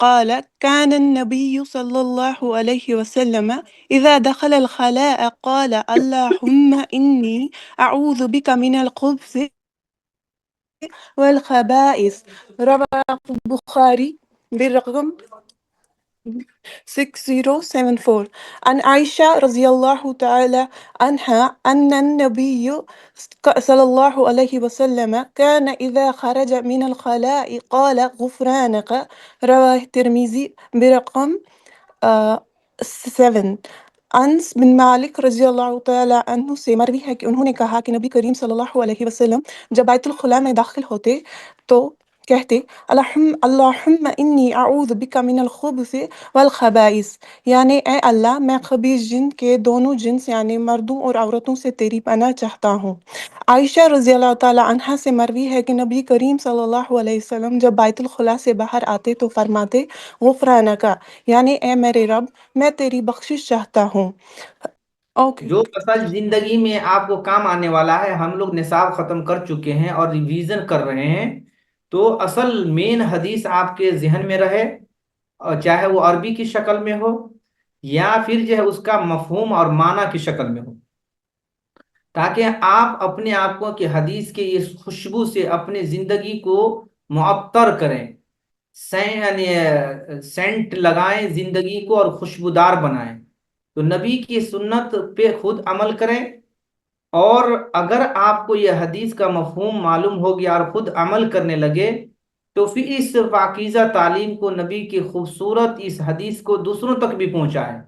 قال كان النبي صلى الله عليه وسلم إذا دخل الخلاء قال اللهم إني أعوذ بك من الخبث والخبائث. رواه البخاري بالرقم 6074. عن عائشة رضي الله تعالى عنها أن النبي صلى الله عليه وسلم كان إذا خرج من الخلاء قال غفرانك. رواه الترمذي برقم 7. انس بن مالک رضی اللہ تعالیٰ عنہ سے مروی ہے کہ انہوں نے کہا کہ نبی کریم صلی اللہ علیہ وسلم جب بیت الخلاء میں داخل ہوتے تو کہتے اللہم انی اعوذ بک من الخبث والخبائث، یعنی اے اللہ میں خبیث جن کے دونوں جنس یعنی مردوں اور عورتوں سے تیری پناہ چاہتا ہوں۔ عائشہ رضی اللہ تعالیٰ عنہا سے مروی ہے کہ نبی کریم صلی اللہ علیہ وسلم جب بیت الخلاء سے باہر آتے تو فرماتے غفرانکا، یعنی اے میرے رب میں تیری بخشش چاہتا ہوں۔ اوکے۔ جو اصل زندگی میں آپ کو کام آنے والا ہے، ہم لوگ نصاب ختم کر چکے ہیں اور ریویژن کر رہے ہیں، تو اصل مین حدیث آپ کے ذہن میں رہے، اور چاہے وہ عربی کی شکل میں ہو یا پھر جو ہے اس کا مفہوم اور معنی کی شکل میں ہو، تاکہ آپ اپنے آپ کو کہ حدیث کے اس خوشبو سے اپنے زندگی کو معطر کریں، یعنی سینٹ لگائیں زندگی کو اور خوشبودار بنائیں۔ تو نبی کی سنت پہ خود عمل کریں، اور اگر آپ کو یہ حدیث کا مفہوم معلوم ہو گیا اور خود عمل کرنے لگے، تو پھر اس پاکیزہ تعلیم کو، نبی کی خوبصورت اس حدیث کو دوسروں تک بھی پہنچائیں۔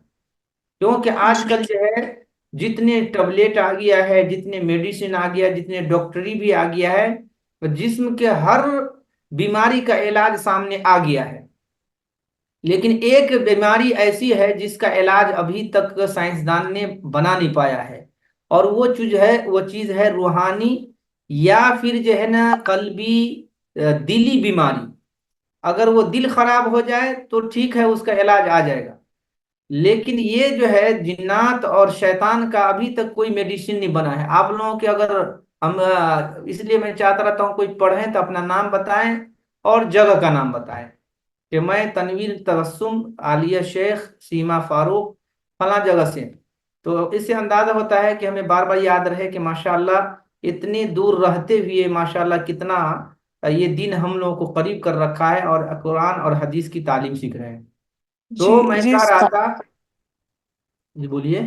کیونکہ آج کل جو ہے جتنے ٹبلیٹ آ گیا ہے، جتنے میڈیسن آ گیا، جتنے ڈاکٹری بھی آ گیا ہے، جسم کے ہر بیماری کا علاج سامنے آ گیا ہے، لیکن ایک بیماری ایسی ہے جس کا علاج ابھی تک سائنسدان نے بنا نہیں پایا ہے، اور وہ چیز ہے روحانی، یا پھر جو ہے نا قلبی، دلی بیماری۔ اگر وہ دل خراب ہو جائے تو ٹھیک ہے، اس کا علاج آ جائے گا، لیکن یہ جو ہے جنات اور شیطان کا ابھی تک کوئی میڈیسن نہیں بنا ہے۔ آپ لوگوں کے اگر ہم اس لیے میں چاہتا رہتا ہوں کوئی پڑھیں تو اپنا نام بتائیں اور جگہ کا نام بتائیں، کہ میں تنویر تبسم عالیہ شیخ سیما فاروق فلاں جگہ سے ہیں۔ تو اس سے اندازہ ہوتا ہے کہ ہمیں بار بار یاد رہے کہ ماشاءاللہ اتنی دور رہتے ہوئے ماشاءاللہ کتنا یہ دین ہم لوگوں کو قریب کر رکھا ہے، اور قرآن اور حدیث کی تعلیم سیکھ رہے ہیں۔ جی تو میں جی کہہ رہا تھا، جی بولیے۔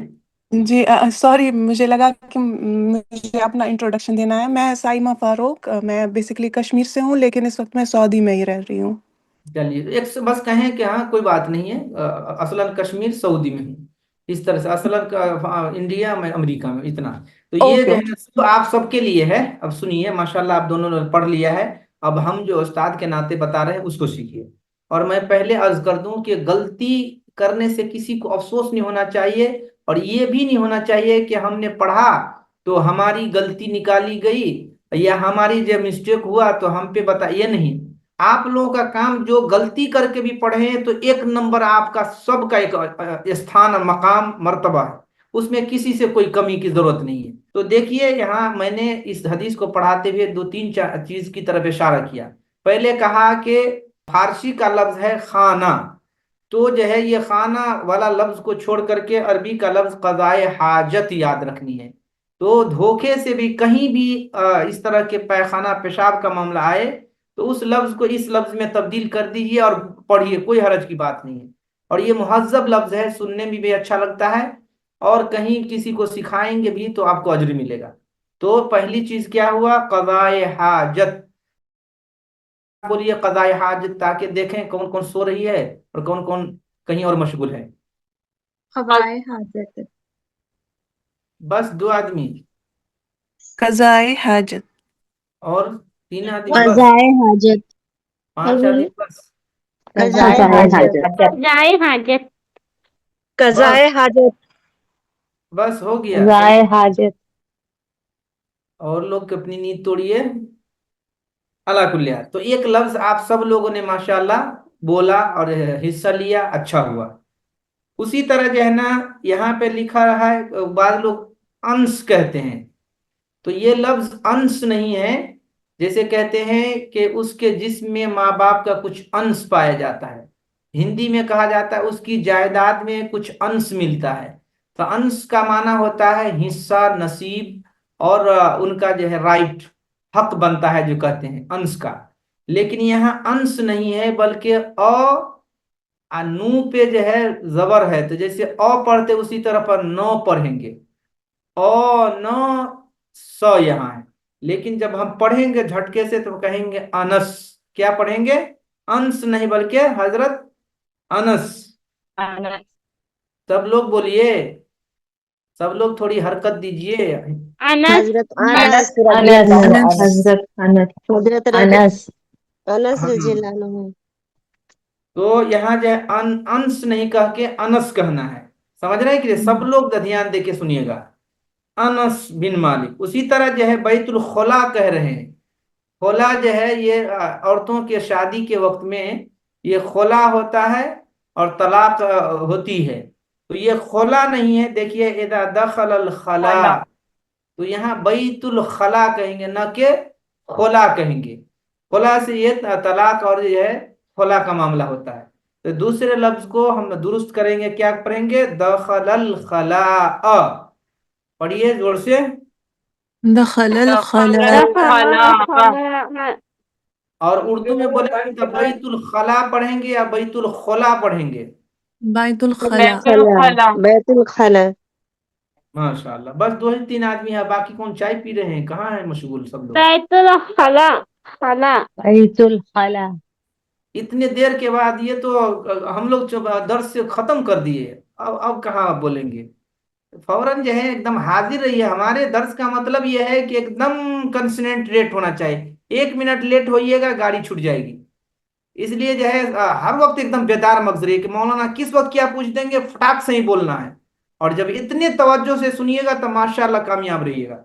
جی سوری، مجھے لگا کہ مجھے اپنا انٹروڈکشن دینا ہے۔ میں سائمہ فاروق، میں بیسیکلی کشمیر سے ہوں لیکن اس وقت میں سعودی میں ہی رہ رہی ہوں۔ چلیے ایک سے بس کہیں کہ ہاں کوئی بات نہیں ہے، اصلاً کشمیر سعودی میں ہوں، اس طرح سے اصلاً انڈیا میں امریکہ میں، اتنا۔ تو یہ اوکے جو ہے اوکے۔ نا سب آپ سب کے لیے ہے۔ اب سنیے، ماشاءاللہ آپ دونوں نے پڑھ لیا ہے، اب ہم جو استاد کے ناطے بتا رہے ہیں اس کو سیکھیے۔ اور میں پہلے عرض کر دوں کہ غلطی کرنے سے کسی کو افسوس نہیں ہونا چاہیے، اور یہ بھی نہیں ہونا چاہیے کہ ہم نے پڑھا تو ہماری غلطی نکالی گئی یا ہماری جو مسٹیک ہوا تو ہم پہ بتائیے نہیں. آپ لوگوں کا کام جو غلطی کر کے بھی پڑھے تو ایک نمبر آپ کا سب کا ایک استھان مقام مرتبہ ہے, اس میں کسی سے کوئی کمی کی ضرورت نہیں ہے. تو دیکھیے یہاں میں نے اس حدیث کو پڑھاتے ہوئے دو تین چیز کی طرف اشارہ کیا. پہلے کہا کہ فارسی کا لفظ ہے خانہ, تو جو ہے یہ خانہ والا لفظ کو چھوڑ کر کے عربی کا لفظ قضائے حاجت یاد رکھنی ہے. تو دھوکے سے بھی کہیں بھی اس طرح کے پیخانہ پیشاب کا معاملہ آئے تو اس لفظ کو اس لفظ میں تبدیل کر دیجیے اور پڑھیے, کوئی حرج کی بات نہیں ہے. اور یہ مہذب لفظ ہے, سننے میں بھی اچھا لگتا ہے, اور کہیں کسی کو سکھائیں گے بھی تو آپ کو اجر ملے گا. تو پہلی چیز کیا ہوا, قضائے حاجت. بولیے قضائے حاجت, تاکہ دیکھیں کون کون سو رہی ہے اور کون کون کہیں اور مشغول ہے. قضائے حاجت. بس دو آدمی قضائے حاجت. اور تین آدمی بس, قضائے حاجت. 5 آدمی بس. قضائے حاجت. قضائے حاجت. قضائے حاجت. بس ہو گیا. قضائے حاجت. اور لوگ اپنی نیند توڑیے. اللہ کل حال, تو ایک لفظ آپ سب لوگوں نے ماشاءاللہ بولا اور حصہ لیا, اچھا ہوا. اسی طرح جو ہے نا یہاں پہ لکھا رہا ہے, بعض لوگ انس کہتے ہیں, تو یہ لفظ انس نہیں ہے. جیسے کہتے ہیں کہ اس کے جسم میں ماں باپ کا کچھ انس پایا جاتا ہے, ہندی میں کہا جاتا ہے اس کی جائیداد میں کچھ انس ملتا ہے. تو انس کا معنی ہوتا ہے حصہ, نصیب, اور ان کا جو ہے رائٹ, حق بنتا ہے جو کہتے ہیں انس کا. لیکن یہاں انس نہیں ہے بلکہ نو پہ جو ہے زبر ہے, تو جیسے او پڑھتے اسی طرح پر نو پڑھیں گے, او نو سو یہاں ہے. لیکن جب ہم پڑھیں گے جھٹکے سے تو کہیں گے انس. کیا پڑھیں گے؟ انس نہیں بلکہ حضرت انس. سب لوگ بولیے, سب لوگ تھوڑی حرکت دیجئے. انس. حضرت انس رضی انس. اللہ عنہ. حضرت حضرت انس. انس ہاں, رضی اللہ عنہ. تو یہاں جو ہے انس نہیں کہہ کے انس کہنا ہے. سمجھ رہے ہیں کہ سب لوگ دھیان دے کے سنیے گا. انس بن مالک. اسی طرح جو ہے بیت الخلا کہہ رہے ہیں. خلا جو ہے یہ عورتوں کے شادی کے وقت میں یہ خلا ہوتا ہے اور طلاق ہوتی ہے. تو یہ خلا نہیں ہے. دیکھیے اذا دخل الخلا, تو یہاں بیت الخلا کہیں گے نہ کہ خلا کہیں گے. خلا سے یہ طلاق اور یہ ہے خلا کا معاملہ ہوتا ہے. تو دوسرے لفظ کو ہم درست کریں گے, کیا پڑھیں گے؟ دخل الخلاء. پڑھیے زور سے. دخل الخلاء. اور اردو میں بولیں گے تو بیت الخلا پڑھیں گے یا بیت الخلا پڑھیں گے؟ بیت الخلاء. خلا. بیت الخلا. ماشاء اللہ. بس 2 ہی 3 آدمی ہیں, باقی کون چائے پی رہے ہیں؟ کہاں ہیں مشغول سب لوگ؟ بیت الخلا. خلا. بیت الخلا. اتنے دیر کے بعد یہ تو ہم لوگ درس سے ختم کر دیے, اب کہاں بولیں گے؟ فوراً جو ہے ایک دم حاضر رہیے. ہمارے درس کا مطلب یہ ہے کہ ایک دم کنسنٹریٹ ہونا چاہیے. 1 منٹ لیٹ ہوئیے گا گاڑی چھوٹ جائے گی. اس لیے جو ہے ہر وقت ایک دم بیدار مغز رہیے کہ مولانا کس وقت کیا پوچھ دیں گے, فٹاک سے ہی بولنا ہے. اور جب اتنے توجہ سے سنیے گا تو ماشاءاللہ کامیاب رہیے گا,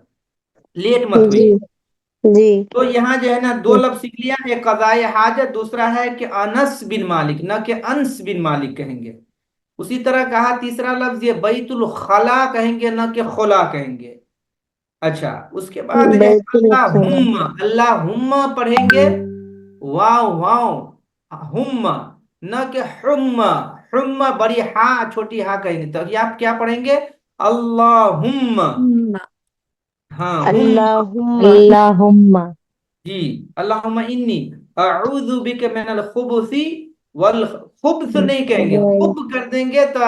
لیٹ مت جی ہوئیے. جی. تو یہاں جو ہے نا 2 لفظ سیکھ لیا, ایک قضائے حاجت, دوسرا ہے کہ انس بن مالک, نہ کہ انس بن مالک کہیں گے. اسی طرح کہا تیسرا لفظ یہ بیت الخلا کہیں گے نہ کہ خلا کہیں گے. اچھا, اس کے بعد جو ہے بیت الخلا. اللہم پڑھیں گے, واو واو ہم, نہ کہ حم. حم بڑی ہاں چھوٹی ہاں کہیں گے. تو یہ آپ کیا پڑھیں گے؟ اللہم. ہاں ہم. اللہم. اللہم. جی, اللہم انی اعوذ بک من الخبث والخبث نہیں کہیں گے, خب کر دیں گے تو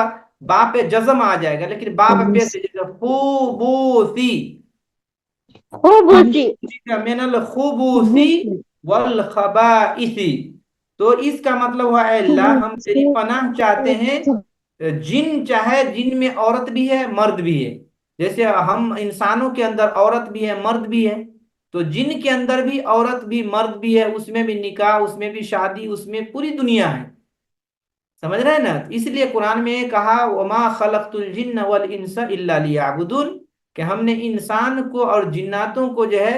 با پہ جزم آ جائے گا, لیکن با پہ پیش خوبوسی. خوبوسی. من الخبث والخبائث. تو اس کا مطلب ہوا اے اللہ ہم تیری پناہ چاہتے ہیں جن, چاہے جن میں عورت بھی ہے مرد بھی ہے. جیسے ہم انسانوں کے اندر عورت بھی ہے مرد بھی ہے, تو جن کے اندر بھی عورت بھی مرد بھی ہے, اس میں بھی نکاح, اس میں بھی شادی, اس میں پوری دنیا ہے. سمجھ رہے ہیں نا؟ اس لیے قرآن میں کہا وما خلقت الجن والانس الا لیعبدون, کہ ہم نے انسان کو اور جناتوں کو جو ہے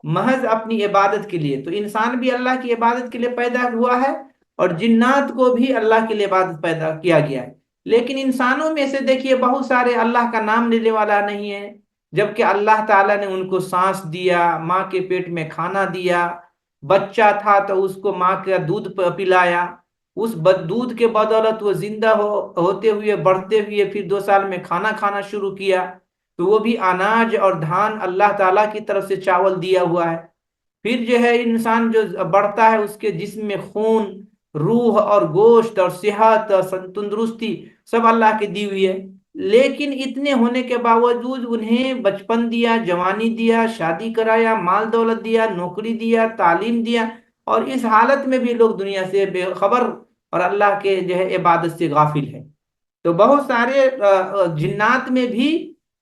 محض اپنی عبادت کے لیے. تو انسان بھی اللہ کی عبادت کے لیے پیدا ہوا ہے اور جنات کو بھی اللہ کے لیے عبادت پیدا کیا گیا ہے. لیکن انسانوں میں سے دیکھیے بہت سارے اللہ کا نام لینے والا نہیں ہے، جبکہ اللہ تعالیٰ نے ان کو سانس دیا، ماں کے پیٹ میں کھانا دیا، بچہ تھا تو اس کو ماں کا دودھ پلایا، اس دودھ کے بدولت وہ زندہ ہوتے ہوئے بڑھتے ہوئے پھر 2 سال میں کھانا کھانا شروع کیا، تو وہ بھی اناج اور دھان اللہ تعالیٰ کی طرف سے چاول دیا ہوا ہے. پھر جو ہے انسان جو بڑھتا ہے اس کے جسم میں خون، روح اور گوشت اور صحت اور تندرستی سب اللہ کی دی ہوئی ہے. لیکن اتنے ہونے کے باوجود انہیں بچپن دیا، جوانی دیا، شادی کرایا، مال دولت دیا، نوکری دیا، تعلیم دیا، اور اس حالت میں بھی لوگ دنیا سے بے خبر اور اللہ کے جو ہے عبادت سے غافل ہے. تو بہت سارے جنات میں بھی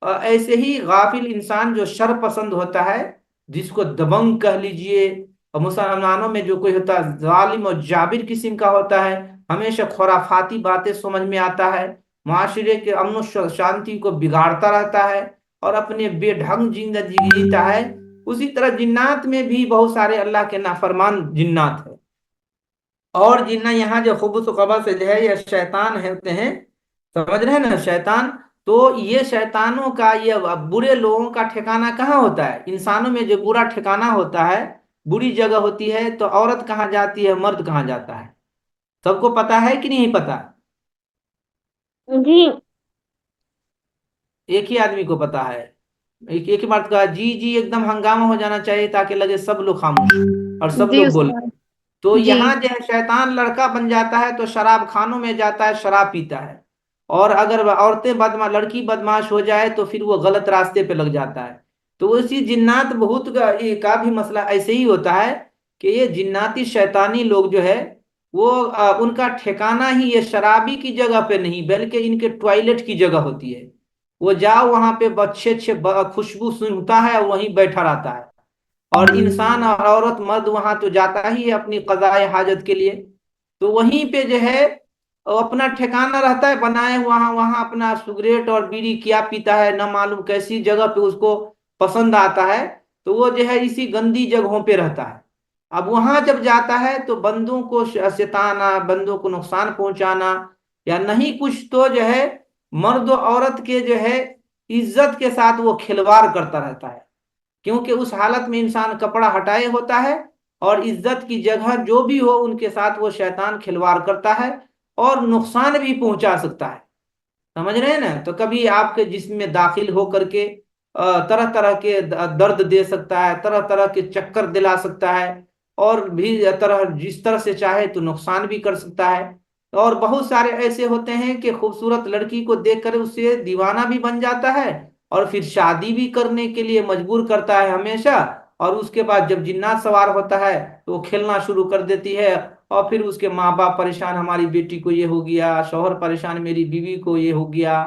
ایسے ہی غافل انسان جو شر پسند ہوتا ہے، جس کو دبنگ کہہ لیجئے، اور مسلمانوں میں جو کوئی ہوتا ہے ظالم اور جابر قسم کا ہوتا ہے، ہمیشہ خرافاتی باتیں سمجھ میں آتا ہے، معاشرے کے امن و شانتی کو بگاڑتا رہتا ہے اور اپنے بے ڈھنگ زندگی جیتا ہے. اسی طرح جنات میں بھی بہت سارے اللہ کے نافرمان جنات ہیں. اور جنہ یہاں جو خبث و خبث سے جو ہے یہ شیطان ہوتے ہیں، سمجھ رہے ہیں نا شیطان. تو یہ شیطانوں کا، یہ برے لوگوں کا ٹھکانہ کہاں ہوتا ہے؟ انسانوں میں جو برا ٹھکانہ ہوتا ہے، بری جگہ ہوتی ہے، تو عورت کہاں جاتی ہے، مرد کہاں جاتا ہے؟ سب کو پتا ہے کہ نہیں پتا؟ جی ایک ہی آدمی کو پتا ہے. ایک ہی مرد کہا جی جی، ایک دم ہنگامہ ہو جانا چاہیے تاکہ لگے سب لوگ خاموش اور سب جی لوگ بول. استاد تو جی یہاں جو ہے شیطان لڑکا بن جاتا ہے تو شراب خانوں میں جاتا ہے، شراب پیتا ہے. اور اگر عورتیں لڑکی بدماش ہو جائے تو پھر وہ غلط راستے پہ لگ جاتا ہے. تو اسی جنات بہت کا بھی مسئلہ ایسے ہی ہوتا ہے کہ یہ جناتی شیطانی لوگ جو ہے وہ ان کا ٹھکانہ ہی یہ شرابی کی جگہ پہ نہیں بلکہ ان کے ٹوائلٹ کی جگہ ہوتی ہے. وہ جاؤ وہاں پہ اچھے اچھے خوشبو سنتا ہے اور وہیں بیٹھا رہتا ہے. اور انسان اور عورت مرد وہاں تو جاتا ہی ہے اپنی قضاء حاجت کے لیے، تو وہیں پہ جو ہے وہ اپنا ٹھکانہ رہتا ہے بنائے، وہاں اپنا سگریٹ اور بیڑی کیا پیتا ہے، نہ معلوم کیسی جگہ پہ اس کو پسند آتا ہے، تو وہ جو ہے اسی گندی جگہوں پہ رہتا ہے. اب وہاں جب جاتا ہے تو بندوں کو ستانا، بندوں کو نقصان پہنچانا، یا نہیں کچھ تو جو ہے مرد و عورت کے جو ہے عزت کے ساتھ وہ کھلواڑ کرتا رہتا ہے. کیونکہ اس حالت میں انسان کپڑا ہٹائے ہوتا ہے اور عزت کی جگہ جو بھی ہو ان کے ساتھ وہ شیطان کھلواڑ کرتا ہے اور نقصان بھی پہنچا سکتا ہے. سمجھ رہے ہیں نا؟ تو کبھی آپ کے جسم میں داخل ہو کر کے طرح طرح کے درد دے سکتا ہے، طرح طرح کے چکر دلا سکتا ہے، اور بھی جس طرح سے چاہے تو نقصان بھی کر سکتا ہے. اور بہت سارے ایسے ہوتے ہیں کہ خوبصورت لڑکی کو دیکھ کر اس سے دیوانہ بھی بن جاتا ہے اور پھر شادی بھی کرنے کے لیے مجبور کرتا ہے ہمیشہ، اور اس کے بعد جب جنات سوار ہوتا ہے تو وہ کھیلنا شروع کر دیتی ہے، اور پھر اس کے ماں باپ پریشان، ہماری بیٹی کو یہ ہو گیا، شوہر پریشان، میری بیوی کو یہ ہو گیا،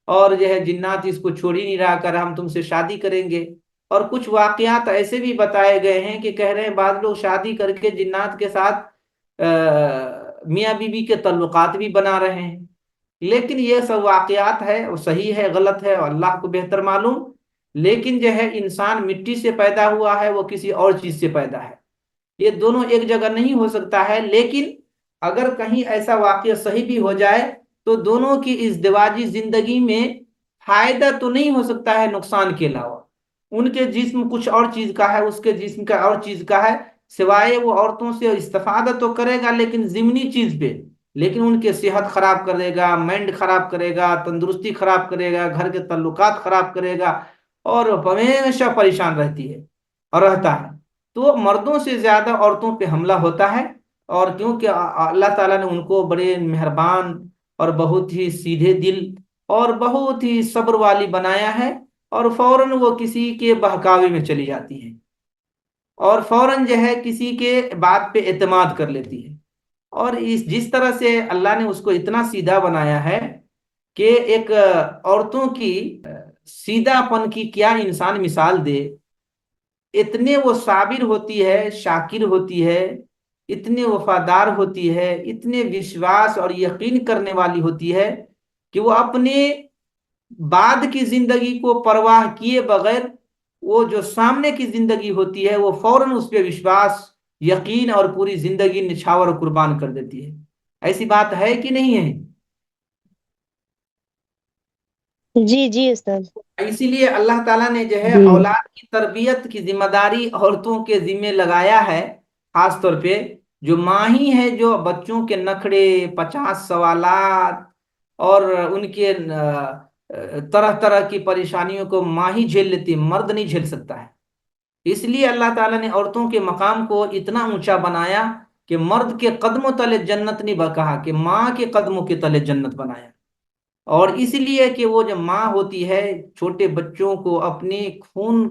اور جو ہے جنات اس کو چھوڑ ہی نہیں رہا کر ہم تم سے شادی کریں گے. اور کچھ واقعات ایسے بھی بتائے گئے ہیں کہ کہہ رہے ہیں بعض لوگ شادی کر کے جنات کے ساتھ میاں بیوی کے تعلقات بھی بنا رہے ہیں. لیکن یہ سب واقعات ہے، وہ صحیح ہے غلط ہے اور اللہ کو بہتر معلوم. لیکن جو ہے انسان مٹی سے پیدا ہوا ہے، وہ کسی اور چیز سے پیدا ہے، یہ دونوں ایک جگہ نہیں ہو سکتا ہے. لیکن اگر کہیں ایسا واقعہ صحیح بھی ہو جائے تو دونوں کی ازدواجی زندگی میں فائدہ تو نہیں ہو سکتا ہے نقصان کے علاوہ. ان کے جسم کچھ اور چیز کا ہے، اس کے جسم کا اور چیز کا ہے، سوائے وہ عورتوں سے استفادہ تو کرے گا لیکن ضمنی چیز پہ، لیکن ان کے صحت خراب کرے گا، مائنڈ خراب کرے گا، تندرستی خراب کرے گا، گھر کے تعلقات خراب کرے گا، اور ہمیشہ پریشان رہتی ہے اور رہتا ہے. تو مردوں سے زیادہ عورتوں پہ حملہ ہوتا ہے، اور کیونکہ اللہ تعالیٰ نے ان کو بڑے مہربان اور بہت ہی سیدھے دل اور بہت ہی صبر والی بنایا ہے، اور فوراً وہ کسی کے بہکاوے میں چلی جاتی ہے اور فوراً جو ہے کسی کے بات پہ اعتماد کر لیتی ہے. اور جس طرح سے اللہ نے اس کو اتنا سیدھا بنایا ہے کہ ایک عورتوں کی سیدھا پن کی کیا انسان مثال دے. اتنے وہ صابر ہوتی ہے، شاکر ہوتی ہے، اتنے وفادار ہوتی ہے، اتنے وشواس اور یقین کرنے والی ہوتی ہے کہ وہ اپنے بعد کی زندگی کو پرواہ کیے بغیر وہ جو سامنے کی زندگی ہوتی ہے وہ فوراً اس پہ وشواس، یقین اور پوری زندگی نچھاور اور قربان کر دیتی ہے۔ ایسی بات ہے کہ نہیں ہے؟ جی جی استاد اسی لیے اللہ تعالیٰ نے جو ہے جی اولاد کی تربیت کی ذمہ داری عورتوں کے ذمہ لگایا ہے، خاص طور پہ جو ماں ہی ہے، جو بچوں کے نخرے، 50 سوالات اور ان کے طرح طرح کی پریشانیوں کو ماں ہی جھیل لیتی ہے، مرد نہیں جھیل سکتا ہے۔ اس لیے اللہ تعالیٰ نے عورتوں کے مقام کو اتنا اونچا بنایا کہ مرد کے قدموں تلے جنت نہیں کہا، کہ ماں کے قدموں کے تلے جنت بنایا۔ اور اس لیے کہ وہ جب ماں ہوتی ہے، چھوٹے بچوں کو اپنے خون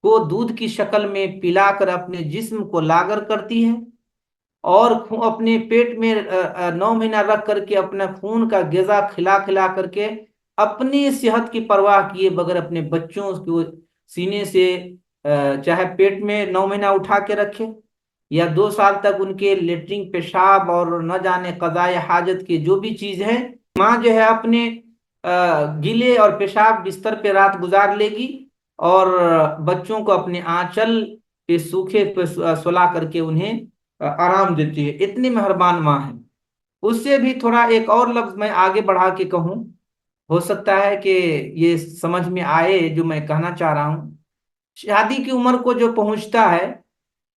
کو دودھ کی شکل میں پلا کر اپنے جسم کو لاگر کرتی ہے، اور اپنے پیٹ میں 9 مہینہ رکھ کر کے اپنا خون کا غذا کھلا کھلا کر کے اپنی صحت کی پرواہ کیے بغیر اپنے بچوں کو سینے سے چاہے پیٹ میں 9 مہینہ اٹھا کے رکھے، یا 2 سال تک ان کے لیٹرنگ پیشاب اور نہ جانے قضائے حاجت کی جو بھی چیز ہے، ماں جو ہے اپنے گیلے اور پیشاب بستر پہ رات گزار لے گی، اور بچوں کو اپنے آنچل پہ سوکھے پہ سلا کر کے انہیں آرام دیتی ہے۔ اتنی مہربان ماں ہے۔ اس سے بھی تھوڑا ایک اور لفظ میں آگے بڑھا کے کہوں، ہو سکتا ہے کہ یہ سمجھ میں آئے جو میں کہنا چاہ رہا ہوں۔ شادی کی عمر کو جو پہنچتا ہے،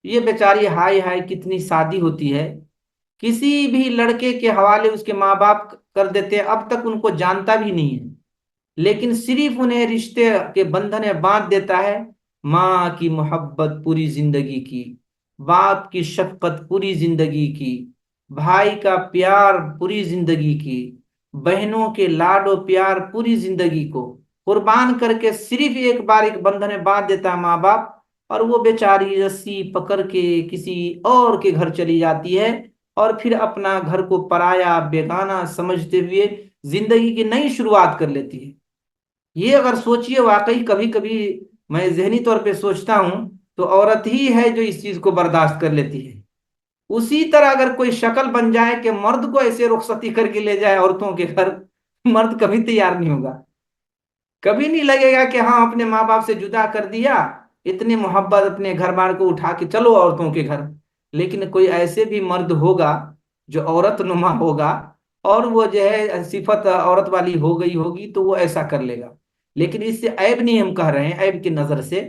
یہ بیچاری ہائے ہائے کتنی سادی ہوتی ہے، کسی بھی لڑکے کے حوالے اس کے ماں باپ کر دیتے ہیں، اب تک ان کو جانتا بھی نہیں ہے، لیکن صرف انہیں رشتے کے بندھن میں باندھ دیتا ہے۔ ماں کی محبت پوری زندگی کی، باپ کی شفقت پوری زندگی کی، بھائی کا پیار پوری زندگی کی، بہنوں کے لاڈ و پیار پوری زندگی کو قربان کر کے صرف ایک بار ایک بندھن میں باندھ دیتا ہے ماں باپ، اور وہ بیچاری رسی پکڑ کے کسی اور کے گھر چلی جاتی ہے، اور پھر اپنا گھر کو پرایا بیگانہ سمجھتے ہوئے زندگی کی نئی شروعات کر لیتی ہے۔ یہ اگر سوچئے، واقعی کبھی کبھی میں ذہنی طور پہ سوچتا ہوں تو عورت ہی ہے جو اس چیز کو برداشت کر لیتی ہے۔ اسی طرح اگر کوئی شکل بن جائے کہ مرد کو ایسے رخصتی کر کے لے جائے عورتوں کے گھر، مرد کبھی تیار نہیں ہوگا، کبھی نہیں لگے گا کہ ہاں اپنے ماں باپ سے جدا کر دیا، اتنی محبت اپنے گھر بار کو اٹھا کے چلو عورتوں کے گھر۔ لیکن کوئی ایسے بھی مرد ہوگا جو عورت نما ہوگا، اور وہ جو ہے صفت عورت والی ہو گئی ہوگی تو وہ ایسا کر لے گا۔ لیکن اس سے عیب نہیں ہم کہہ رہے ہیں، عیب کی نظر سے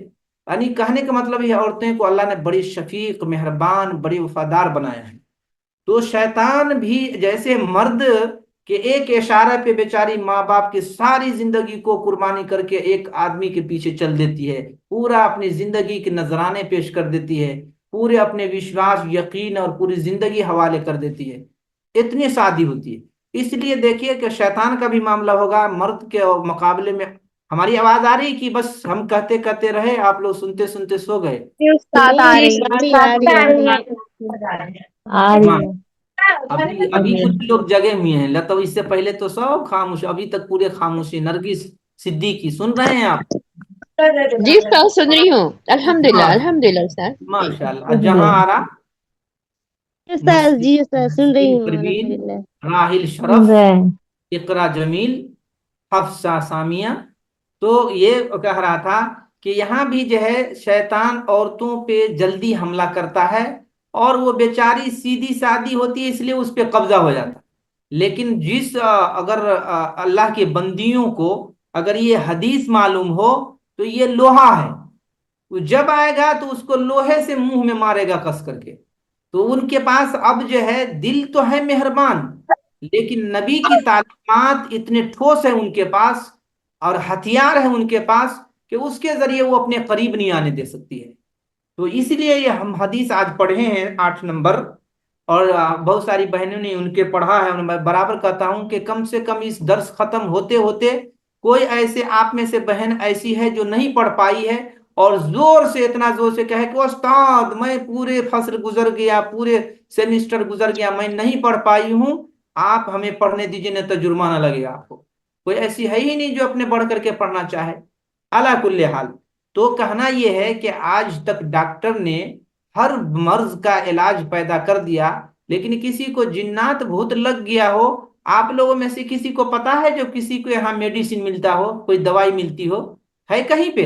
یعنی کہنے کا مطلب یہ عورتیں کو اللہ نے بڑی شفیق، مہربان، بڑی وفادار بنایا ہے۔ تو شیطان بھی جیسے مرد کہ ایک اشارہ پہ بیچاری ماں باپ کی ساری زندگی کو قربانی کر کے ایک آدمی کے پیچھے چل دیتی ہے، پورا اپنی زندگی کے نذرانے پیش کر دیتی ہے، پورے اپنے وشواس، یقین اور پوری زندگی حوالے کر دیتی ہے، اتنی سادی ہوتی ہے۔ اس لیے دیکھیے کہ شیطان کا بھی معاملہ ہوگا مرد کے مقابلے میں۔ ہماری آواز آ رہی کہ بس ہم کہتے کہتے رہے، آپ لوگ سنتے سنتے سو گئے؟ جی استاد آ جی رہی ہے، جی استاد آ آ رہی رہی ہے ہے۔ آ رہی ماں ہے ابھی ابھی کچھ لوگ جگے ہوئے ہیں، تو اس سے پہلے تو سب خاموش، ابھی تک پورے خاموشی۔ نرگس صدیقی سن رہے ہیں آپ؟ جی استاد سن رہی ہوں، الحمدللہ ماشاء الحمدللہ استاد جی ماشاء اللہ۔ جہاں آرا، استاد جی استاد سن رہی نسرین ہوں پروین، الحمدللہ راحل سن شرف، رہے ہیں اقرا جمیل، حفصہ سامیہ۔ تو یہ کہہ رہا تھا کہ یہاں بھی جو ہے شیطان عورتوں پہ جلدی حملہ کرتا ہے، اور وہ بیچاری سیدھی سادی ہوتی ہے اس لیے اس پہ قبضہ ہو جاتا ہے۔ لیکن اگر اللہ کے بندیوں کو اگر یہ حدیث معلوم ہو تو یہ لوہا ہے، وہ جب آئے گا تو اس کو لوہے سے منہ میں مارے گا کس کر کے۔ تو ان کے پاس اب جو ہے دل تو ہے مہربان، لیکن نبی کی تعلیمات اتنے ٹھوس ہیں ان کے پاس، اور ہتھیار ہے ان کے پاس کہ اس کے ذریعے وہ اپنے قریب نہیں آنے دے سکتی ہے۔ تو اس لیے یہ ہم حدیث آج پڑھے ہیں 8 نمبر، اور بہت ساری بہنوں نے ان کے پڑھا ہے، اور میں برابر کہتا ہوں کہ کم سے کم اس درس ختم ہوتے ہوتے کوئی ایسے آپ میں سے بہن ایسی ہے جو نہیں پڑھ پائی ہے، اور زور سے، اتنا زور سے کہے کہ استاد میں پورے فصل گزر گیا، پورے سیمسٹر گزر گیا، میں نہیں پڑھ پائی ہوں، آپ ہمیں پڑھنے دیجیے نہیں تو جرمانہ لگے گا آپ کو۔ کوئی ایسی ہے ہی نہیں جو اپنے بڑھ کر کے پڑھنا چاہے۔ اعلیٰ کل حال تو کہنا یہ ہے کہ آج تک ڈاکٹر نے ہر مرض کا علاج پیدا کر دیا، لیکن کسی کو جنات بھوت لگ گیا ہو، آپ لوگوں میں سے کسی کو پتا ہے جو کسی کو یہاں میڈیسن ملتا ہو، کوئی دوائی ملتی ہو؟ ہے کہیں پہ؟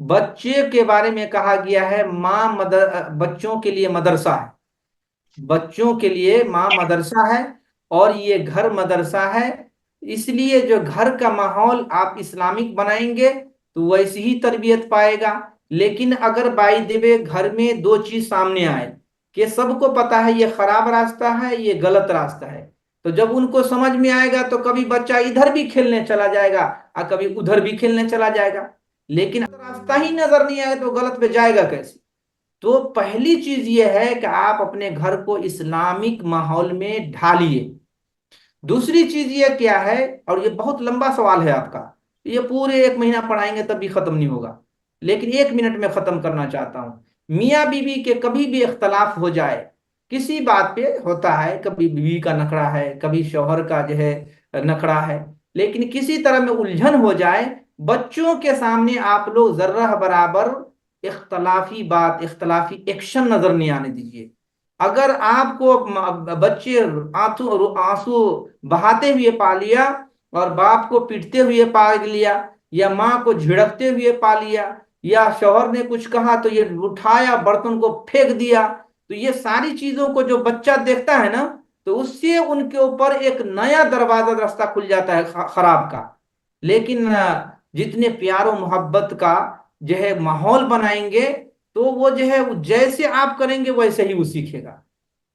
بچے کے بارے میں کہا گیا ہے ماں بچوں کے لیے مدرسہ ہے، بچوں کے لیے ماں مدرسہ ہے، اور یہ گھر مدرسہ ہے۔ اس لیے جو گھر کا ماحول آپ اسلامک بنائیں گے تو ویسی ہی تربیت پائے گا۔ لیکن اگر بائی دی وے گھر میں دو چیز سامنے آئے کہ سب کو پتا ہے یہ خراب راستہ ہے، یہ غلط راستہ ہے، تو جب ان کو سمجھ میں آئے گا تو کبھی بچہ ادھر بھی کھیلنے چلا جائے گا اور کبھی ادھر بھی کھیلنے چلا جائے گا۔ لیکن اگر راستہ ہی نظر نہیں آئے تو غلط پہ جائے گا کیسے؟ تو پہلی چیز یہ ہے کہ آپ اپنے گھر کو اسلامک ماحول میں ڈھالیے۔ دوسری چیز یہ کیا ہے، اور یہ بہت لمبا سوال ہے آپ کا، یہ پورے 1 مہینہ پڑھائیں گے تب بھی ختم نہیں ہوگا، لیکن 1 منٹ میں ختم کرنا چاہتا ہوں۔ میاں بیوی کے کبھی بھی اختلاف ہو جائے، کسی بات پہ ہوتا ہے، کبھی بیوی کا نخرا ہے، کبھی شوہر کا جو ہے نخرا ہے، لیکن کسی طرح میں الجھن ہو جائے، بچوں کے سامنے آپ لوگ ذرہ برابر اختلافی بات، اختلافی ایکشن نظر نہیں آنے دیجیے۔ اگر آپ کو بچے آنسو بہاتے ہوئے پا لیا اور باپ کو پیٹتے ہوئے پا لیا، یا ماں کو جھڑکتے ہوئے پا لیا، یا شوہر نے کچھ کہا تو یہ اٹھایا برتن کو پھینک دیا، تو یہ ساری چیزوں کو جو بچہ دیکھتا ہے نا، تو اس سے ان کے اوپر ایک نیا دروازہ راستہ کھل جاتا ہے خراب کا۔ لیکن جتنے پیار و محبت کا جو ہے ماحول بنائیں گے تو وہ جو ہے جیسے آپ کریں گے ویسے ہی وہ سیکھے گا۔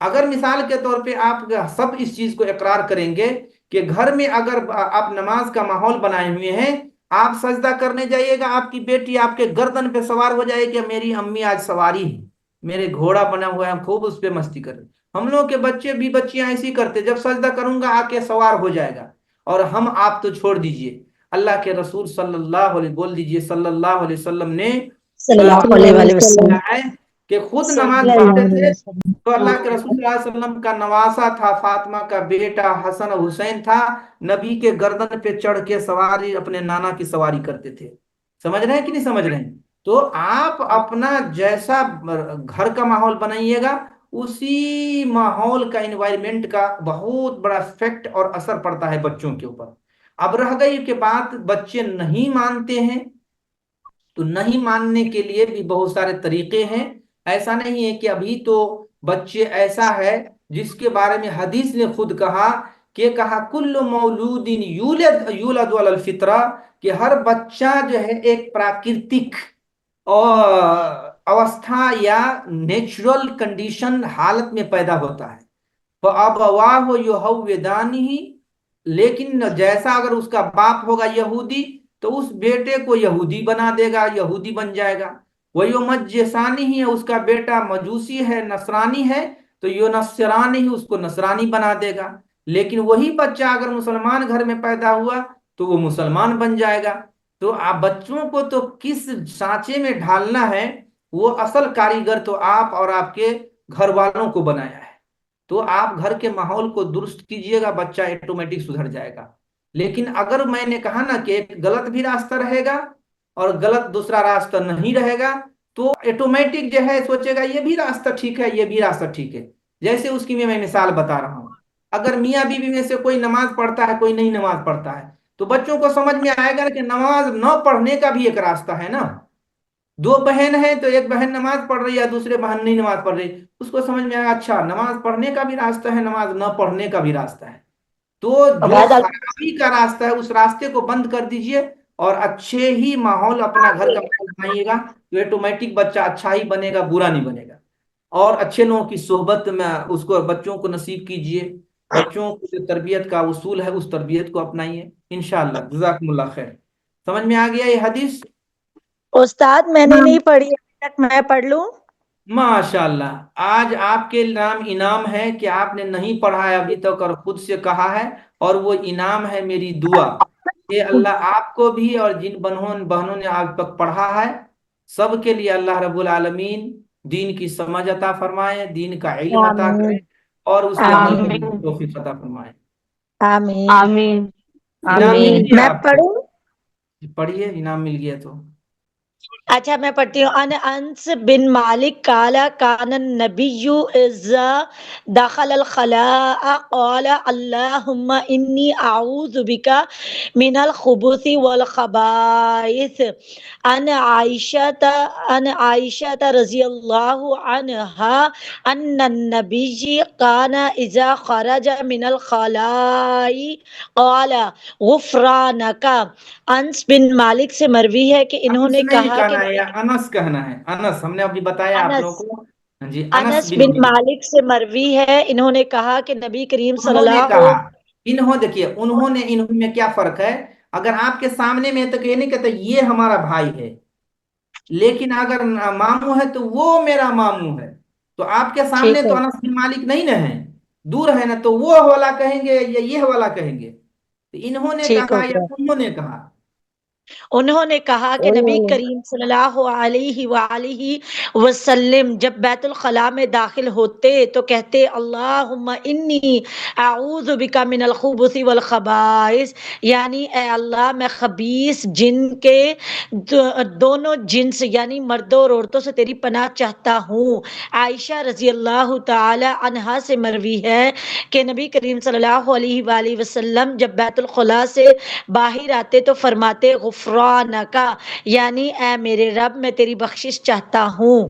اگر مثال کے طور پہ آپ سب اس چیز کو اقرار کریں گے کہ گھر میں اگر آپ نماز کا ماحول بنائے ہوئے ہیں، آپ سجدہ کرنے جائیے گا، آپ کی بیٹی آپ کے گردن پہ سوار ہو جائے کہ میری امی آج سواری ہے، میرے گھوڑا بنا ہوا ہے، خوب اس پہ مستی کرے۔ ہم لوگ کے بچے بھی بچیاں ایسی کرتے، جب سجدہ کروں گا آ کے سوار ہو جائے گا، اور ہم آپ تو چھوڑ دیجئے، اللہ کے رسول صلی اللہ علیہ بول دیجئے صلی اللہ علیہ وسلم نے صلی اللہ علیہ وسلم۔ کہ خود نماز صلی اللہ پڑھتے علیہ تھے، وسلم۔ تو اللہ کے رسول صلی اللہ علیہ وسلم کا نواسا تھا، فاطمہ کا بیٹا حسن حسین تھا، نبی کے گردن پہ چڑھ کے سواری اپنے نانا کی سواری کرتے تھے۔ سمجھ رہے ہیں کہ نہیں سمجھ رہے ہیں؟ تو آپ اپنا جیسا گھر کا ماحول بنائیے گا، اسی ماحول کا، انوائرمنٹ کا بہت بڑا افیکٹ اور اثر پڑتا ہے بچوں کے اوپر۔ اب رہ گئی کہ بات بچے نہیں مانتے ہیں، تو نہیں ماننے کے لیے بھی بہت سارے طریقے ہیں۔ ایسا نہیں ہے کہ ابھی تو بچے ایسا ہے جس کے بارے میں حدیث نے خود کہا کہ کہا کل مولود یولد علی الفطرہ، کہ ہر بچہ جو ہے ایک پراکرتک اوستھا یا نیچرل کنڈیشن حالت میں پیدا ہوتا ہے۔ فَأَبَوَاهُ يُهَوِّدَانِهِ، لیکن جیسا اگر اس کا باپ ہوگا یہودی تو اس بیٹے کو یہودی بنا دے گا، یہودی بن جائے گا۔ وَيُمَجِّسَانِهِ، اس کا بیٹا مجوسی ہے، نصرانی ہے، تو يُنَصِّرَانِهِ، اس کو نصرانی بنا دے گا۔ لیکن وہی بچہ اگر مسلمان گھر میں پیدا ہوا تو وہ مسلمان بن جائے گا۔ تو آپ بچوں کو تو کس سانچے میں ڈھالنا ہے، وہ اصل کاریگر تو آپ اور آپ کے گھر والوں کو بنایا ہے۔ تو آپ گھر کے ماحول کو درست کیجئے گا، بچہ ایٹومیٹک سدھر جائے گا۔ لیکن اگر میں نے کہا نا کہ ایک غلط بھی راستہ رہے گا اور غلط دوسرا راستہ نہیں رہے گا، تو ایٹومیٹک جو ہے سوچے گا یہ بھی راستہ ٹھیک ہے، یہ بھی راستہ ٹھیک ہے۔ جیسے اس کی میں مثال بتا رہا ہوں، اگر میاں بیوی میں سے کوئی نماز پڑھتا ہے، کوئی نہیں نماز پڑھتا ہے، تو بچوں کو سمجھ میں آئے گا کہ نماز نہ پڑھنے کا بھی ایک راستہ ہے نا۔ دو بہن ہیں تو ایک بہن نماز پڑھ رہی ہے، دوسرے بہن نہیں نماز پڑھ رہی، اس کو سمجھ میں آیا اچھا نماز پڑھنے کا بھی راستہ ہے، نماز نہ پڑھنے کا بھی راستہ ہے۔ تو جو خرابی کا راستہ ہے اس راستے کو بند کر دیجئے، اور اچھے ہی ماحول اپنا گھر کا ماحول بنائیے گا، تو ایٹومیٹک بچہ اچھا ہی بنے گا، برا نہیں بنے گا۔ اور اچھے لوگوں کی صحبت میں اس کو، بچوں کو نصیب کیجئے، بچوں کو جو تربیت کا اصول ہے اس تربیت کو اپنائیے انشاءاللہ۔ جزاکم اللہ خیر۔ سمجھ میں آ گیا یہ حدیث؟ استاد میں نے نہیں پڑھی ابھی تک، میں پڑھ لوں؟ ماشاءاللہ، آج آپ کے نام انعام ہے کہ آپ نے نہیں پڑھا ہے ابھی تک اور خود سے کہا ہے، اور وہ انعام ہے میری دعا کہ اللہ آپ کو بھی اور جن بہنوں نے آج تک پڑھا ہے سب کے لیے اللہ رب العالمین دین کی سمجھ عطا فرمائے، دین کا علم عطا کرے، آمین اور اس پہ عمل کرنے آمین کی توفیق عطا فرمائے۔ آمین۔ آمین انعام مل آمین۔ گیا میں آپ کو؟ پڑھوں؟ پڑھیے، انعام مل گیا تو اچھا میں پڑھتی ہوں. ان انس بن مالک قال کان النبی اذا دخل الخلاء قال اللهم انی اعوذ بک من الخبث والخبائث. ان عائشہ رضی اللہ عنہا ان النبی کان اذا خرج من الخلاء قال غفرانک. انس بن مالک سے مروی ہے کہ انہوں انس نے نہیں کہا کہ کہنا ہے یا انس کہنا ہے؟ انس ہم نے ابھی بتایا آپ انس لوگوں کو. جی انس انس بن بن مالک مالک سے مروی ہے انہوں نے کہا کہ نبی کریم صلی انہوں نے اللہ کہا. دیکھیے انہوں میں کیا فرق ہے. اگر آپ کے سامنے میں ہے تو یہ نہیں کہتے یہ ہمارا بھائی ہے، لیکن اگر ماموں ہے تو وہ میرا ماموں ہے. تو آپ کے سامنے ٹھیک تو ہے انس بن مالک نہیں نہ ہے، دور ہے نا، تو وہ والا کہیں گے یا یہ والا کہیں گے. تو انہوں نے ٹھیک ہو کہا یا گیا. انہوں نے کہا؟ انہوں نے کہا کہ نبی کریم صلی اللہ علیہ وآلہ وسلم جب بیت الخلاء میں داخل ہوتے تو کہتے اللہم انی اعوذ بک من الخبث والخبائث، یعنی اے اللہ میں خبیث جن کے دونوں جنس یعنی مردوں اور عورتوں سے تیری پناہ چاہتا ہوں. عائشہ رضی اللہ تعالی عنہا سے مروی ہے کہ نبی کریم صلی اللہ علیہ وآلہ وسلم جب بیت الخلاء سے باہر آتے تو فرماتے غفرانکا، یعنی اے میرے رب میں تیری بخشش چاہتا ہوں.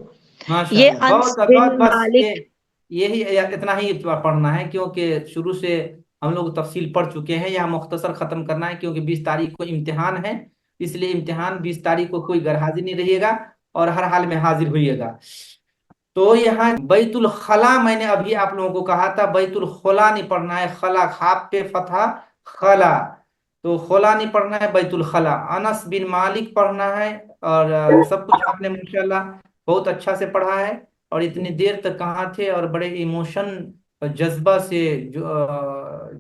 ماشاء اللہ، یہ انس بہت بہت. بن بس مالک. یہی اتنا ہی پڑھنا ہے، کیونکہ شروع سے ہم لوگ تفصیل پڑھ چکے ہیں. یہاں مختصر ختم کرنا ہے کیونکہ 20 تاریخ کو امتحان ہے. اس لیے امتحان 20 تاریخ کو کوئی غیر حاضر نہیں رہیے گا اور ہر حال میں حاضر ہوئیے گا. تو یہاں بیت الخلا میں نے ابھی آپ لوگوں کو کہا تھا بیت الخلا نہیں پڑھنا ہے، خلا خاپ پہ فتحہ خلا، تو خلا نہیں پڑھنا ہے، بیت الخلا. انس بن مالک پڑھنا ہے. اور سب کچھ آپ نے ماشاءاللہ بہت اچھا سے پڑھا ہے. اور اتنی دیر تک کہاں تھے اور بڑے ایموشن جذبہ سے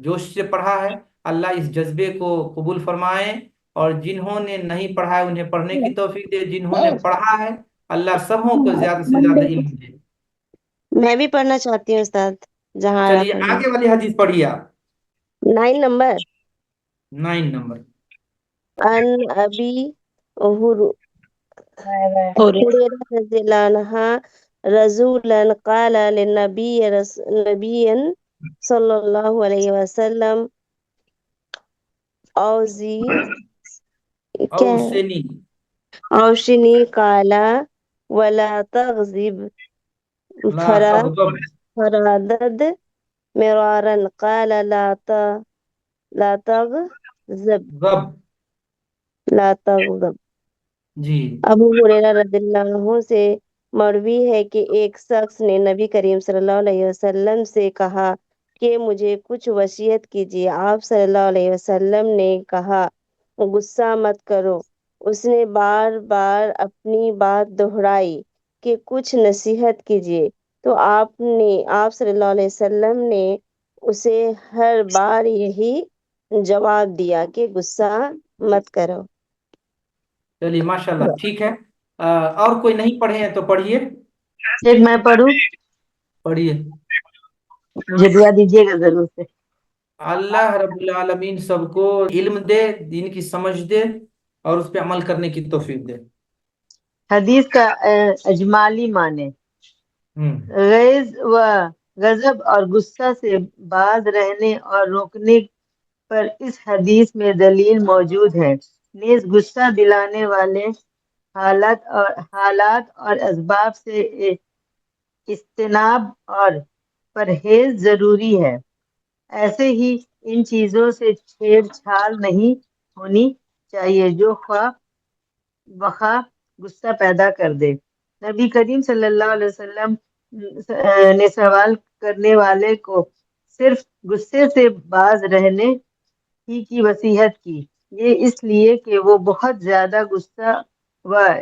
جوش سے پڑھا ہے. اللہ اس جذبے کو قبول فرمائے، اور جنہوں نے نہیں پڑھا ہے انہیں پڑھنے کی توفیق دے، جنہوں نے پڑھا ہے اللہ سبوں کو زیادہ سے زیادہ علم دے. میں بھی پڑھنا چاہتی ہوں استاد، جہاں چلیے آپ نے آگے والی حدیث پڑھیے آپ. 9 نمبر. 9 نمبر. ان ابی هريرة رضي الله عنها رسولا قال نبي صلى الله عليه وسلم اوزی اوسنی. اوشنی قال ولا تغضب لا تغضب. فرادد مرارا قال لا تغضب غب. لا تغضب. جی. ابو ہریرہ رضی اللہ عنہ سے مروی ہے کہ ایک شخص نے نبی کریم صلی اللہ علیہ وسلم سے کہا کہ مجھے کچھ وصیت کیجیے. آپ صلی اللہ علیہ وسلم نے کہا غصہ مت کرو. اس نے بار بار اپنی بات دہرائی کہ کچھ نصیحت کیجیے، تو آپ صلی اللہ علیہ وسلم نے اسے ہر بار یہی جواب دیا کہ غصہ مت کرو. چلیے ماشاء اللہ ٹھیک ہے. اور کوئی نہیں پڑھے ہیں تو پڑھیے. ایک میں پڑھوں، پڑھیے. مجھے دعا دیجیے گا ضرور سے. اللہ رب العالمین سب کو علم دے، دین کی سمجھ دے اور اس پہ عمل کرنے کی توفیق دے. حدیث کا اجمالی معنی: ہوں. غیظ و غضب اور غصہ سے باز رہنے اور روکنے پر اس حدیث میں دلیل موجود ہے. نیز غصہ دلانے والے حالات اور اسباب سے اجتناب اور پرہیز ضروری ہے. ایسے ہی ان چیزوں سے چھیڑ چھاڑ نہیں ہونی چاہیے جو خواہ بخواہ غصہ پیدا کر دے. نبی کریم صلی اللہ علیہ وسلم نے سوال کرنے والے کو صرف غصے سے باز رہنے ہی کی وصیت کی. یہ اس لیے کہ وہ بہت زیادہ غصہ ور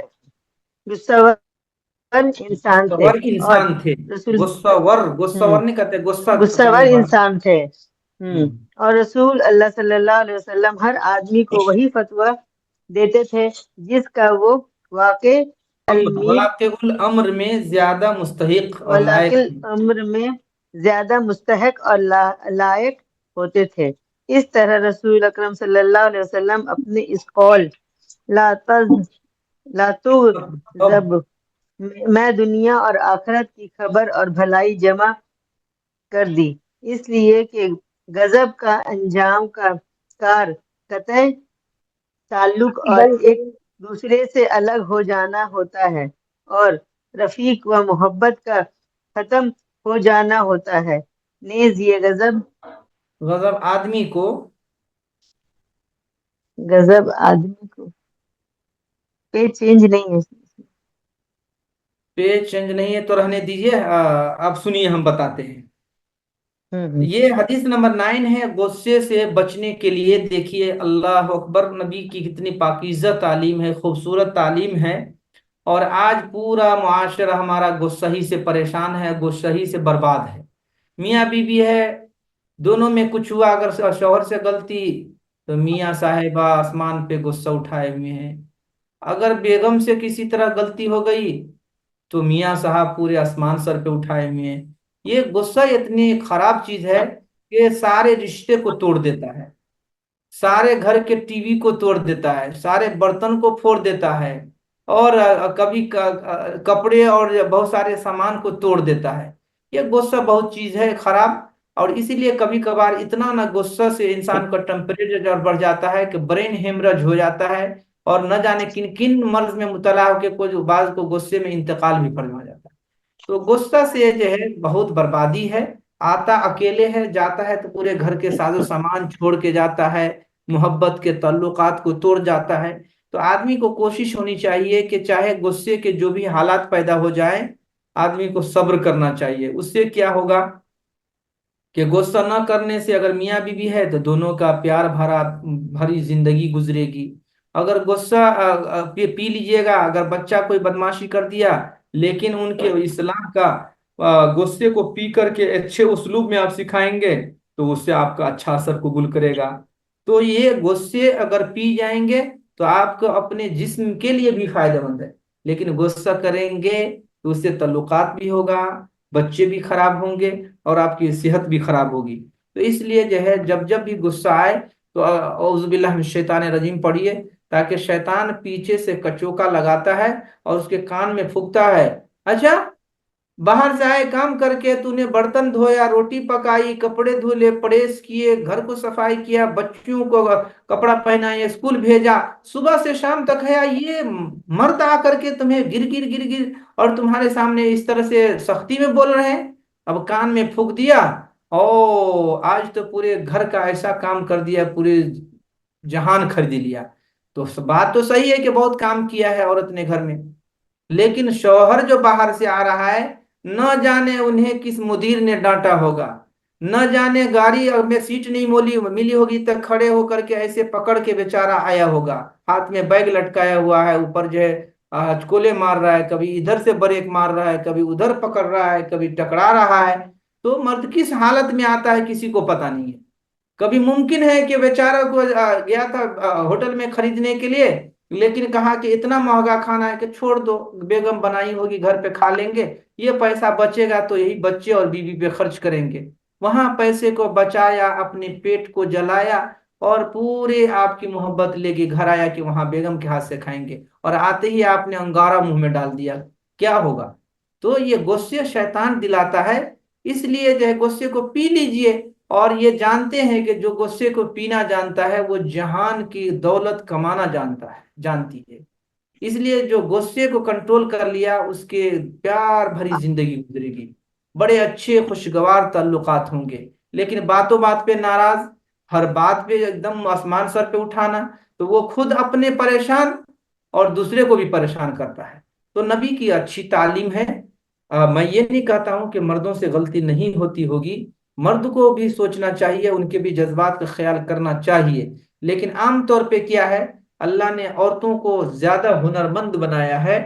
انسان تھے ور اور انسان تھے. رسول غصہ ور نہیں کہتے، غصہ غصہ ور کرنے والا. انسان تھے. ہوں. اور رسول اللہ صلی اللہ علیہ وسلم ہر آدمی کو وہی فتویٰ دیتے تھے جس کا وہ واقع ولاۃ الامر میں زیادہ مستحق اور لائق ولاکل تھی. امر میں زیادہ مستحق اور لائق ہوتے تھے. اس طرح رسول اکرم صلی اللہ علیہ وسلم اپنے اس قول لا لاتغضب، میں دنیا اور آخرت کی خبر اور بھلائی جمع کر دی، اس لیے کہ غضب کا انجام کا کار قطع تعلق اور ایک دوسرے سے الگ ہو جانا ہوتا ہے، اور رفیق و محبت کا ختم ہو جانا ہوتا ہے۔ نیز یہ غضب آدمی کو غضب آدمی کو پہ چینج نہیں ہے۔ پیج چینج نہیں ہے تو رہنے دیجیے، اب سنیے ہم بتاتے ہیں۔ یہ حدیث نمبر 9 ہے، غصے سے بچنے کے لیے۔ دیکھیے اللہ اکبر، نبی کی کتنی پاکیزہ تعلیم ہے، خوبصورت تعلیم ہے، اور آج پورا معاشرہ ہمارا غصہ ہی سے پریشان ہے، غصہ ہی سے برباد ہے۔ میاں بیوی ہے، دونوں میں کچھ ہوا، اگر شوہر سے غلطی تو میاں صاحبہ آسمان پہ غصہ اٹھائے ہوئے ہیں، اگر بیگم سے کسی طرح غلطی ہو گئی تو میاں صاحب پورے آسمان سر پہ اٹھائے ہوئے ہیں۔ یہ غصہ اتنی خراب چیز ہے کہ سارے رشتے کو توڑ دیتا ہے، سارے گھر کے ٹی وی کو توڑ دیتا ہے، سارے برتن کو پھوڑ دیتا ہے، اور کبھی کپڑے اور بہت سارے سامان کو توڑ دیتا ہے۔ یہ غصہ بہت چیز ہے خراب، اور اسی لیے کبھی کبھار اتنا نہ غصہ سے انسان کا ٹمپریچر بڑھ جاتا ہے کہ برین ہیمرج ہو جاتا ہے، اور نہ جانے کن کن مرض میں مبتلا ہو کے کوئی بعض کو غصے میں انتقال بھی فرما جاتا ہے۔ تو غصہ سے جو ہے بہت بربادی ہے، آتا اکیلے ہے، جاتا ہے تو پورے گھر کے ساز و سامان چھوڑ کے جاتا ہے، محبت کے تعلقات کو توڑ جاتا ہے۔ تو آدمی کو کوشش ہونی چاہیے کہ چاہے غصے کے جو بھی حالات پیدا ہو جائیں، آدمی کو صبر کرنا چاہیے۔ اس سے کیا ہوگا کہ غصہ نہ کرنے سے اگر میاں بیوی ہے تو دونوں کا پیار بھری زندگی گزرے گی۔ اگر غصہ پی لیجئے گا، اگر بچہ کوئی بدماشی کر دیا لیکن ان کے اسلام کا غصے کو پی کر کے اچھے اسلوب میں آپ سکھائیں گے تو اس سے آپ کا اچھا اثر قبول کرے گا۔ تو یہ غصے اگر پی جائیں گے تو آپ کو اپنے جسم کے لیے بھی فائدہ مند ہے، لیکن غصہ کریں گے تو اس سے تعلقات بھی ہوگا، بچے بھی خراب ہوں گے، اور آپ کی صحت بھی خراب ہوگی۔ تو اس لیے جو ہے جب جب بھی غصہ آئے تو اعوذ باللہ من الشیطان الرجیم پڑھیے، تاکہ شیطان پیچھے سے کچوکا لگاتا ہے اور اس کے کان میں پھونکتا ہے، اچھا باہر سے آئے کام کر کے تو نے برتن دھویا، روٹی پکائی، کپڑے دھلے، پریس کیے، گھر کو صفائی کیا، بچوں کو کپڑا پہنایا، اسکول بھیجا، صبح سے شام تک ہے، یہ مرد آ کر کے تمہیں گر گر گر گر اور تمہارے سامنے اس طرح سے سختی میں بول رہے ہیں۔ اب کان میں پھونک دیا، او آج تو پورے گھر کا ایسا کام کر دیا، پورے جہان خرید لیا۔ تو بات تو صحیح ہے کہ بہت کام کیا ہے عورت نے گھر میں، لیکن شوہر جو باہر سے آ رہا ہے، نہ جانے انہیں کس مدیر نے ڈانٹا ہوگا، نہ جانے گاڑی میں سیٹ نہیں ملی ہوگی تو کھڑے ہو کر کے ایسے پکڑ کے بیچارہ آیا ہوگا، ہاتھ میں بیگ لٹکایا ہوا ہے، اوپر جو ہے ہچکولے مار رہا ہے، کبھی ادھر سے بریک مار رہا ہے، کبھی ادھر پکڑ رہا ہے، کبھی ٹکرا رہا ہے۔ تو مرد کس حالت میں آتا ہے کسی کو پتہ نہیں ہے۔ کبھی ممکن ہے کہ بیچارہ کو گیا تھا ہوٹل میں خریدنے کے لیے، لیکن کہا کہ اتنا مہنگا کھانا ہے کہ چھوڑ دو، بیگم بنائی ہوگی گھر پہ کھا لیں گے، یہ پیسہ بچے گا تو یہی بچے اور بیوی پہ خرچ کریں گے۔ وہاں پیسے کو بچایا، اپنے پیٹ کو جلایا، اور پورے آپ کی محبت لے کے گھر آیا کہ وہاں بیگم کے ہاتھ سے کھائیں گے، اور آتے ہی آپ نے انگارہ منہ میں ڈال دیا، کیا ہوگا؟ تو یہ غصے شیطان دلاتا ہے، اس لیے جو ہے غصے کو پی لیجئے، اور یہ جانتے ہیں کہ جو غصے کو پینا جانتا ہے وہ جہان کی دولت کمانا جانتی ہے۔ اس لیے جو غصے کو کنٹرول کر لیا اس کے پیار بھری زندگی گزرے گی، بڑے اچھے خوشگوار تعلقات ہوں گے۔ لیکن باتوں بات پہ ناراض، ہر بات پہ ایک دم آسمان سر پہ اٹھانا، تو وہ خود اپنے پریشان اور دوسرے کو بھی پریشان کرتا ہے۔ تو نبی کی اچھی تعلیم ہے۔ میں یہ نہیں کہتا ہوں کہ مردوں سے غلطی نہیں ہوتی ہوگی، مرد کو بھی سوچنا چاہیے، ان کے بھی جذبات کا خیال کرنا چاہیے، لیکن عام طور پہ کیا ہے، اللہ نے عورتوں کو زیادہ ہنرمند بنایا ہے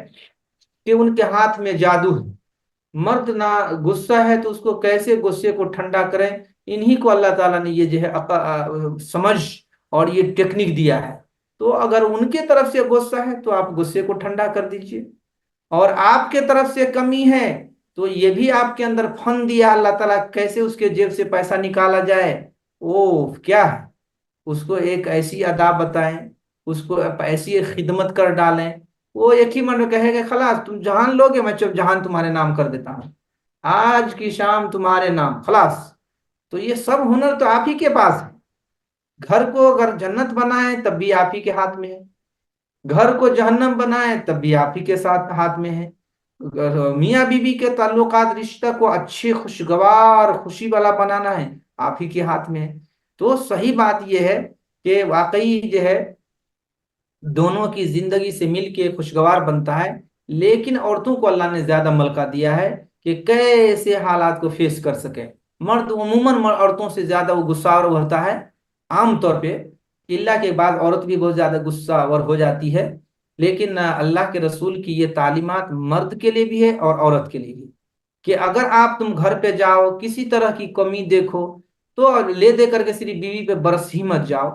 کہ ان کے ہاتھ میں جادو ہے۔ مرد نہ غصہ ہے تو اس کو کیسے غصے کو ٹھنڈا کریں، انہی کو اللہ تعالیٰ نے یہ جو ہے سمجھ اور یہ ٹیکنیک دیا ہے۔ تو اگر ان کے طرف سے غصہ ہے تو آپ غصے کو ٹھنڈا کر دیجئے، اور آپ کے طرف سے کمی ہے تو یہ بھی آپ کے اندر فن دیا اللہ تعالیٰ، کیسے اس کے جیب سے پیسہ نکالا جائے، وہ کیا ہے، اس کو ایک ایسی ادا بتائیں، اس کو ایسی خدمت کر ڈالیں وہ ایک ہی من میں کہے گا خلاص تم جہان لوگے، میں جہان تمہارے نام کر دیتا ہوں، آج کی شام تمہارے نام خلاص۔ تو یہ سب ہنر تو آپ ہی کے پاس ہے۔ گھر کو اگر جنت بنائے تب بھی آپ ہی کے ہاتھ میں ہے، گھر کو جہنم بنائے تب بھی آپ ہی کے ساتھ ہاتھ میں ہے، میاں بیوی کے تعلقات رشتہ کو اچھے خوشگوار خوشی والا بنانا ہے آپ ہی کے ہاتھ میں ہے۔ تو صحیح بات یہ ہے کہ واقعی جو ہے دونوں کی زندگی سے مل کے خوشگوار بنتا ہے، لیکن عورتوں کو اللہ نے زیادہ ملکہ دیا ہے کہ کیسے حالات کو فیس کر سکے۔ مرد عموماً عورتوں سے زیادہ وہ غصہ آور ہوتا ہے عام طور پہ، اللہ کے بعد عورت بھی بہت زیادہ غصہ آور ہو جاتی ہے، لیکن اللہ کے رسول کی یہ تعلیمات مرد کے لیے بھی ہے اور عورت کے لیے بھی، کہ اگر آپ تم گھر پہ جاؤ کسی طرح کی کمی دیکھو تو لے دے کر کے صرف بیوی پہ برس ہی مت جاؤ،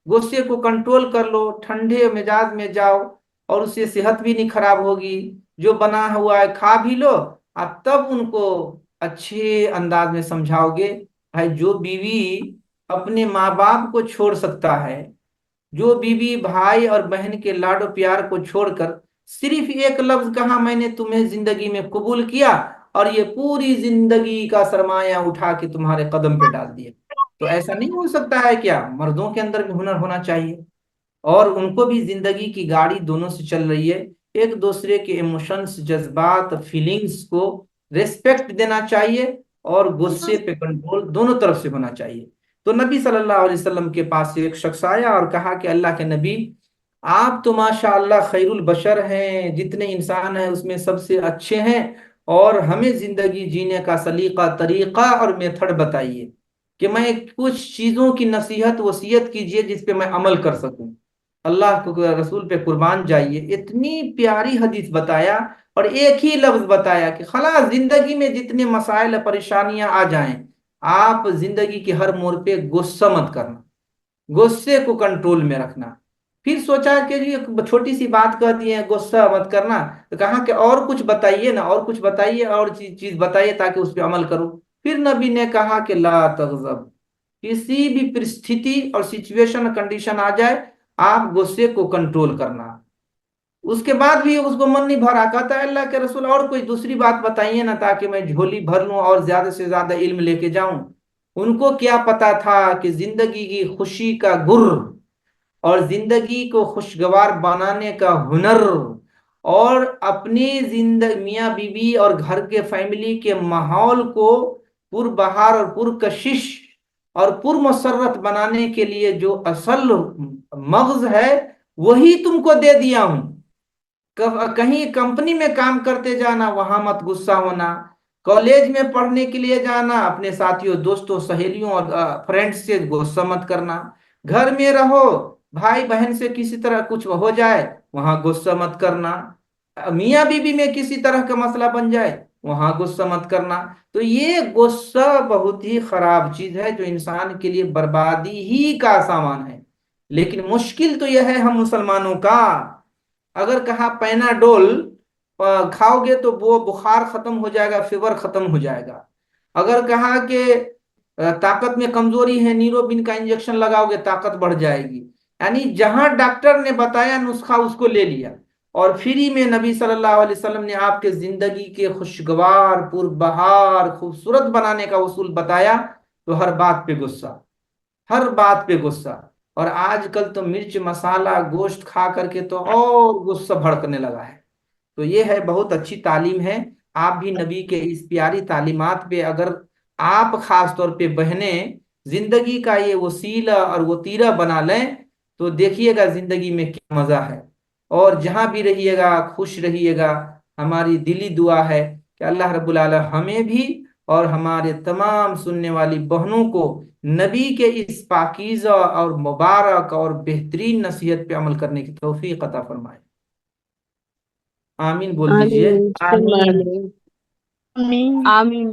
غصے کو کنٹرول کر لو، ٹھنڈے مزاج میں جاؤ، اور اس سے صحت بھی نہیں خراب ہوگی، جو بنا ہوا ہے کھا بھی لو، اب تب ان کو اچھے انداز میں سمجھاؤ گے۔ بھائی جو بیوی اپنے ماں باپ کو چھوڑ سکتا ہے، جو بیوی بھائی اور بہن کے لاڈ و پیار کو چھوڑ کر صرف ایک لفظ کہا میں نے تمہیں زندگی میں قبول کیا، اور یہ پوری زندگی کا سرمایہ اٹھا کے تمہارے قدم پہ ڈال دیا، تو ایسا نہیں ہو سکتا ہے کیا؟ مردوں کے اندر بھی ہنر ہونا چاہیے، اور ان کو بھی زندگی کی گاڑی دونوں سے چل رہی ہے، ایک دوسرے کے ایموشنز جذبات فیلنگز کو ریسپیکٹ دینا چاہیے، اور غصے پہ کنٹرول دونوں طرف سے ہونا چاہیے۔ تو نبی صلی اللہ علیہ وسلم کے پاس ایک شخص آیا اور کہا کہ اللہ کے نبی، آپ تو ماشاء اللہ خیر البشر ہیں، جتنے انسان ہیں اس میں سب سے اچھے ہیں، اور ہمیں زندگی جینے کا سلیقہ طریقہ اور میتھڈ بتائیے کہ میں کچھ چیزوں کی نصیحت وصیت کیجئے جس پہ میں عمل کر سکوں۔ اللہ کو رسول پہ قربان جائیے، اتنی پیاری حدیث بتایا، اور ایک ہی لفظ بتایا کہ خلاص زندگی میں جتنے مسائل پریشانیاں آ جائیں، آپ زندگی کے ہر موڑ پہ غصہ مت کرنا، غصے کو کنٹرول میں رکھنا۔ پھر سوچا کہ یہ چھوٹی سی بات کہہ دی ہے غصہ مت کرنا، تو کہا کہ اور کچھ بتائیے نا، اور کچھ بتائیے، اور چیز بتائیے تاکہ اس پہ عمل کروں۔ پھر نبی نے کہا کہ لا تغضب، کسی بھی پرستھتی اور سچویشن کنڈیشن آ جائے آپ غصے کو کنٹرول کرنا۔ اس کے بعد بھی اس کو من نہیں بھرا، کہتا ہے اللہ کے رسول اور کوئی دوسری بات بتائیے نا تاکہ میں جھولی بھر لوں اور زیادہ سے زیادہ علم لے کے جاؤں۔ ان کو کیا پتا تھا کہ زندگی کی خوشی کا گر، اور زندگی کو خوشگوار بنانے کا ہنر، اور اپنی زندگی میاں بیوی اور گھر کے فیملی کے ماحول کو پر بہار اور پرکشش اور پر مسرت بنانے کے لیے جو اصل مغز ہے وہی تم کو دے دیا ہوں۔ کہیں کمپنی میں کام کرتے جانا، وہاں مت غصہ ہونا، کالج میں پڑھنے کے لیے جانا، اپنے ساتھیوں دوستوں سہیلیوں اور فرینڈز سے غصہ مت کرنا، گھر میں رہو بھائی بہن سے کسی طرح کچھ ہو جائے وہاں غصہ مت کرنا، میاں بیوی میں کسی طرح کا مسئلہ بن جائے وہاں غصہ مت کرنا۔ تو یہ غصہ بہت ہی خراب چیز ہے جو انسان کے لیے بربادی ہی کا سامان ہے۔ لیکن مشکل تو یہ ہے ہم مسلمانوں کا، اگر کہا پیناڈول کھاؤ گے تو وہ بخار ختم ہو جائے گا، فیور ختم ہو جائے گا، اگر کہا کہ طاقت میں کمزوری ہے نیروبن کا انجیکشن لگاؤ گے طاقت بڑھ جائے گی، یعنی جہاں ڈاکٹر نے بتایا نسخہ اس کو لے لیا، اور فری میں نبی صلی اللہ علیہ وسلم نے آپ کے زندگی کے خوشگوار پر بہار خوبصورت بنانے کا اصول بتایا، تو ہر بات پہ غصہ، ہر بات پہ غصہ۔ اور آج کل تو مرچ مسالہ گوشت کھا کر کے تو اور غصہ بھڑکنے لگا ہے۔ تو یہ ہے بہت اچھی تعلیم ہے، آپ بھی نبی کے اس پیاری تعلیمات پہ اگر آپ خاص طور پہ بہنیں زندگی کا یہ وسیلہ اور وتیرہ بنا لیں تو دیکھیے گا زندگی میں کیا مزہ ہے، اور جہاں بھی رہیے گا خوش رہیے گا۔ ہماری دلی دعا ہے کہ اللہ رب العالمین ہمیں بھی اور ہمارے تمام سننے والی بہنوں کو نبی کے اس پاکیزہ اور مبارک اور بہترین نصیحت پہ عمل کرنے کی توفیق عطا فرمائے۔ آمین بول دیجئے۔ آمین ثم آمین۔ آمین۔